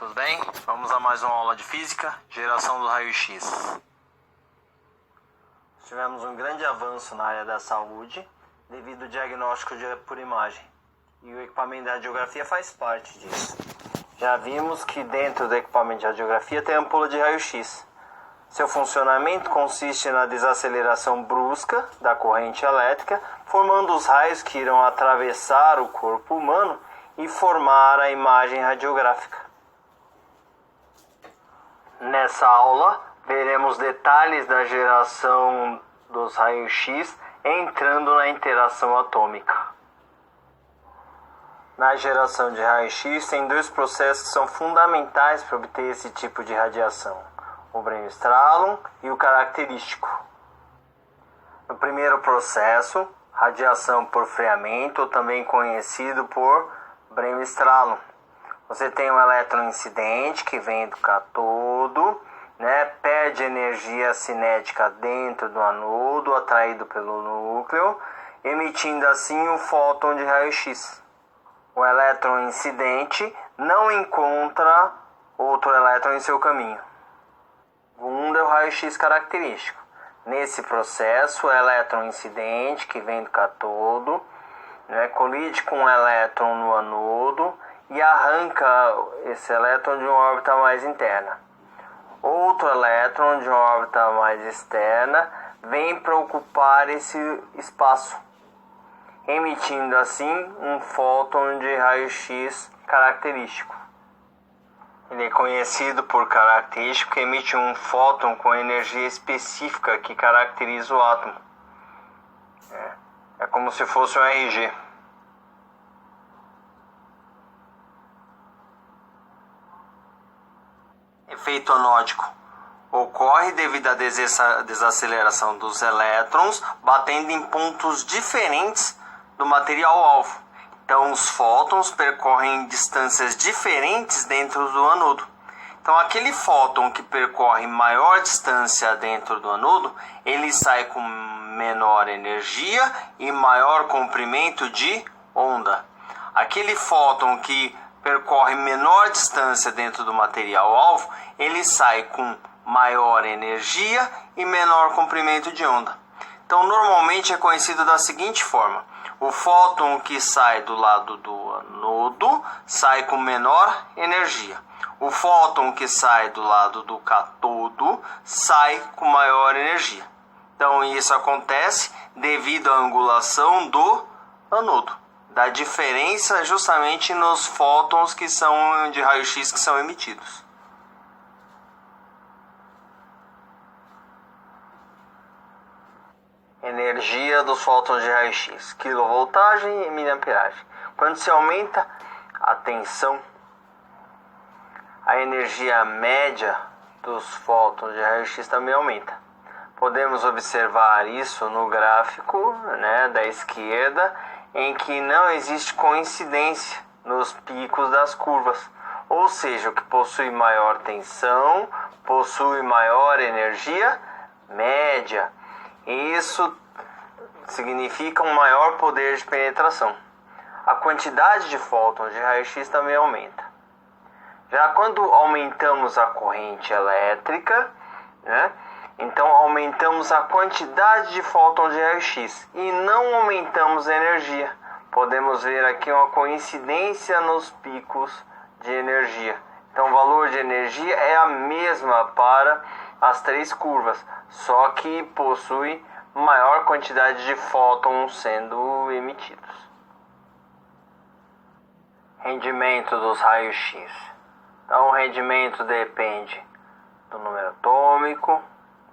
Tudo bem? Vamos a mais uma aula de física, geração do raio-x. Tivemos um grande avanço na área da saúde devido ao diagnóstico por imagem. E o equipamento de radiografia faz parte disso. Já vimos que dentro do equipamento de radiografia tem a ampola de raio-x. Seu funcionamento consiste na desaceleração brusca da corrente elétrica, formando os raios que irão atravessar o corpo humano e formar a imagem radiográfica. Nessa aula, veremos detalhes da geração dos raios-x entrando na interação atômica. Na geração de raio-x, tem dois processos que são fundamentais para obter esse tipo de radiação: o Bremsstrahlung e o característico. No primeiro processo, radiação por freamento, ou também conhecido por Bremsstrahlung, você tem um elétron incidente que vem do cátodo, perde energia cinética dentro do anodo, atraído pelo núcleo, emitindo assim um fóton de raio-x. O elétron incidente não encontra outro elétron em seu caminho. O segundo é o raio-x característico. Nesse processo, o elétron incidente, que vem do cátodo, colide com um elétron no anodo e arranca esse elétron de uma órbita mais interna. Outro elétron de uma órbita mais externa vem para ocupar esse espaço, emitindo assim um fóton de raio-x característico. Ele é conhecido por característico que emite um fóton com energia específica que caracteriza o átomo. É como se fosse um RG. Efeito anódico ocorre devido à desaceleração dos elétrons batendo em pontos diferentes do material-alvo. Então, os fótons percorrem distâncias diferentes dentro do anodo. Então, aquele fóton que percorre maior distância dentro do anodo, ele sai com menor energia e maior comprimento de onda. Aquele fóton que percorre menor distância dentro do material-alvo, ele sai com maior energia e menor comprimento de onda. Então, normalmente é conhecido da seguinte forma: o fóton que sai do lado do anodo sai com menor energia. O fóton que sai do lado do cátodo sai com maior energia. Então, isso acontece devido à angulação do anodo, da diferença justamente nos fótons que são de raio-x que são emitidos. Energia dos fótons de raio-x, quilovoltagem e miliamperagem. Quando se aumenta a tensão, a energia média dos fótons de raio-x também aumenta. Podemos observar isso no gráfico da esquerda, em que não existe coincidência nos picos das curvas. Ou seja, o que possui maior tensão possui maior energia média. Isso significa um maior poder de penetração. A quantidade de fótons de raio-x também aumenta. Já quando aumentamos a corrente elétrica, então aumentamos a quantidade de fótons de raio-x e não aumentamos a energia. Podemos ver aqui uma coincidência nos picos de energia. Então o valor de energia é a mesma para as três curvas, só que possui maior quantidade de fótons sendo emitidos. Rendimento dos raios-x. Então o rendimento depende do número atômico,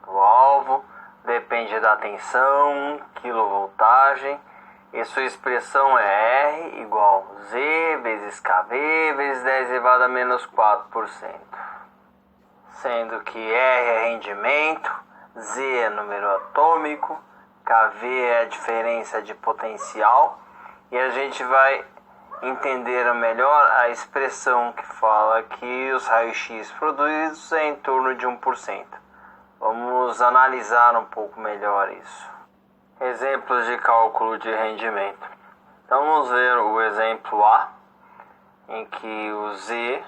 do alvo, depende da tensão, quilovoltagem, e sua expressão é R igual Z vezes KV vezes 10 elevado a menos 4%. Sendo que R é rendimento, Z é número atômico, KV é a diferença de potencial, e a gente vai entender melhor a expressão que fala que os raios-x produzidos é em torno de 1%. Vamos analisar um pouco melhor isso. Exemplos de cálculo de rendimento. Então vamos ver o exemplo A, em que o Z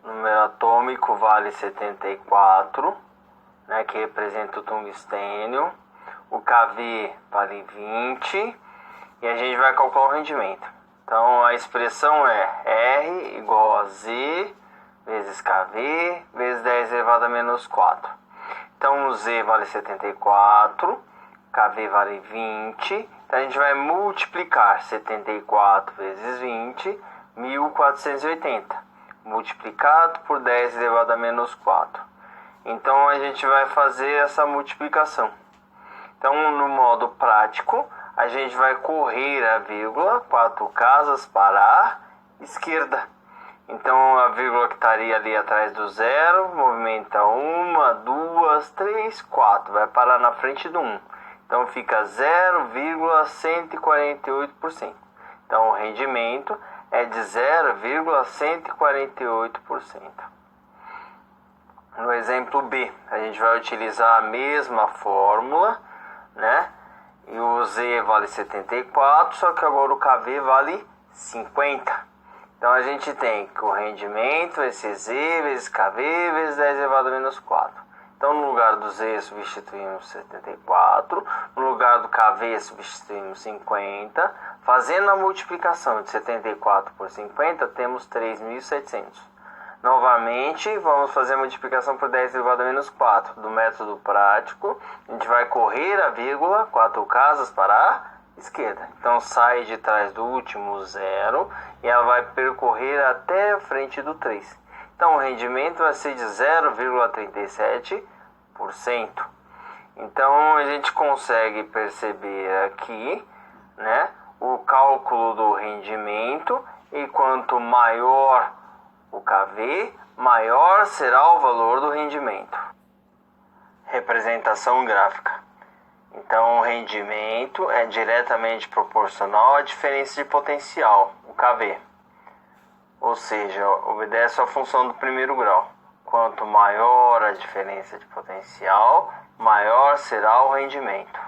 número atômico vale 74, né, que representa o tungstênio. O Kv vale 20 e a gente vai calcular o rendimento. Então a expressão é R igual a Z vezes Kv vezes 10 elevado a menos 4. Então o Z vale 74, Kv vale 20. Então a gente vai multiplicar 74 vezes 20, 1480, multiplicado por 10 elevado a menos 4. Então a gente vai fazer essa multiplicação. Então no modo prático, a gente vai correr a vírgula 4 casas para a esquerda. Então a vírgula que estaria ali atrás do zero, movimenta 1, 2, 3, 4, vai parar na frente do 1. Então fica 0,148%. Então o rendimento é de 0,148%. No exemplo B, a gente vai utilizar a mesma fórmula, né? E o Z vale 74, só que agora o Kv vale 50. Então a gente tem que o rendimento vai ser Z vezes Kv vezes 10 elevado a menos 4. Então no lugar do Z substituímos 74, no lugar do Kv substituímos 50. Fazendo a multiplicação de 74 por 50, temos 3.700. Novamente, vamos fazer a multiplicação por 10 elevado a menos 4. Do método prático, a gente vai correr a vírgula 4 casas para a esquerda. Então sai de trás do último zero e ela vai percorrer até a frente do 3. Então o rendimento vai ser de 0,37%. Então a gente consegue perceber aqui, né, o cálculo do rendimento, e quanto maior o Kv, maior será o valor do rendimento. Representação gráfica. Então o rendimento é diretamente proporcional à diferença de potencial, o Kv. Ou seja, obedece à função do primeiro grau. Quanto maior a diferença de potencial, maior será o rendimento.